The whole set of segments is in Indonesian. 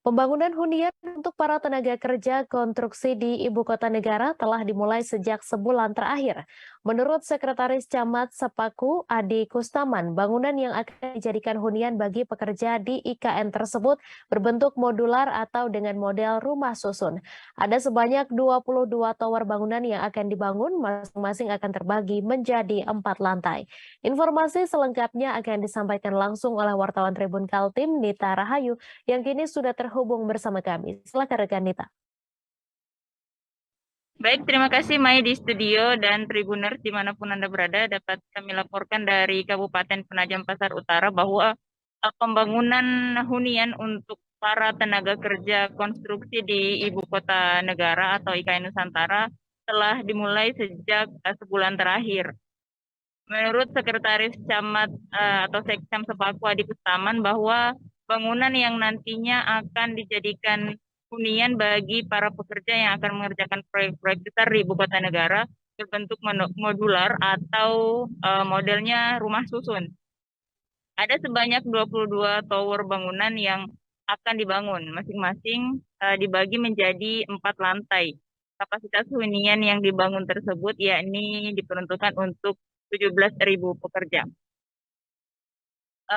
Pembangunan hunian untuk para tenaga kerja konstruksi di Ibu Kota Negara telah dimulai sejak sebulan terakhir. Menurut Sekretaris Camat Sepaku, Adi Kustaman, bangunan yang akan dijadikan hunian bagi pekerja di IKN tersebut berbentuk modular atau dengan model rumah susun. Ada sebanyak 22 tower bangunan yang akan dibangun, masing-masing akan terbagi menjadi 4 lantai. Informasi selengkapnya akan disampaikan langsung oleh wartawan Tribun Kaltim, Nita Rahayu, yang kini sudah terhubung bersama kami. Silakan rekan Nita. Baik, terima kasih Mai di studio dan Tribuners dimanapun Anda berada. Dapat kami laporkan dari Kabupaten Penajam Pasar Utara bahwa pembangunan hunian untuk para tenaga kerja konstruksi di Ibu Kota Negara atau IKN Nusantara telah dimulai sejak sebulan terakhir. Menurut Sekretaris Camat atau Sekcam Sepaku Adi Kustaman bahwa bangunan yang nantinya akan dijadikan hunian bagi para pekerja yang akan mengerjakan proyek-proyek besar di Ibu Kota Negara berbentuk modular atau modelnya rumah susun. Ada sebanyak 22 tower bangunan yang akan dibangun, masing-masing dibagi menjadi 4 lantai. Kapasitas hunian yang dibangun tersebut yakni diperuntukkan untuk 17.000 pekerja.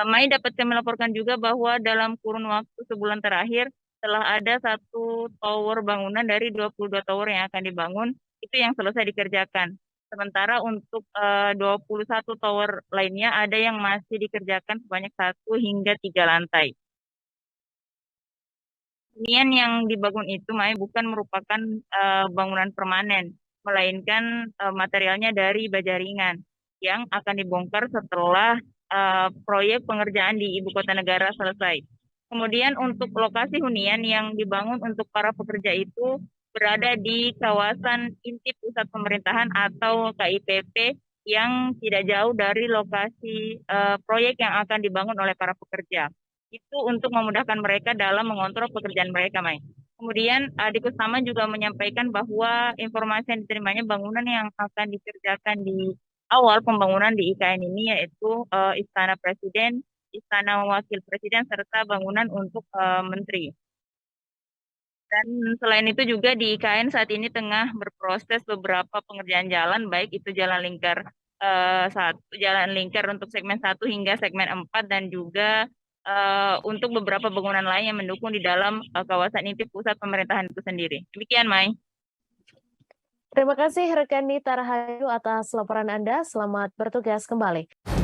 Mai dapat kami laporkan juga bahwa dalam kurun waktu sebulan terakhir telah ada satu tower bangunan dari 22 tower yang akan dibangun, itu yang selesai dikerjakan. Sementara untuk 21 tower lainnya ada yang masih dikerjakan sebanyak 1 hingga 3 lantai. Hunian yang dibangun itu, Mai, bukan merupakan bangunan permanen, melainkan materialnya dari baja ringan yang akan dibongkar setelah proyek pengerjaan di Ibu Kota Negara selesai. Kemudian untuk lokasi hunian yang dibangun untuk para pekerja itu berada di kawasan inti pusat pemerintahan atau KIPP yang tidak jauh dari lokasi proyek yang akan dibangun oleh para pekerja. Itu untuk memudahkan mereka dalam mengontrol pekerjaan mereka, Mai. Kemudian Adi Kusama juga menyampaikan bahwa informasi yang diterimanya bangunan yang akan dikerjakan di awal pembangunan di IKN ini yaitu Istana Presiden, Istana Wakil Presiden, serta bangunan untuk menteri. Dan selain itu juga di IKN saat ini tengah berproses beberapa pengerjaan jalan, baik itu jalan lingkar jalan lingkar untuk segmen 1 hingga segmen 4 dan juga untuk beberapa bangunan lain yang mendukung di dalam kawasan inti pusat pemerintahan itu sendiri. Demikian, Mai. Terima kasih rekan Nita Rahayu atas laporan Anda. Selamat bertugas kembali.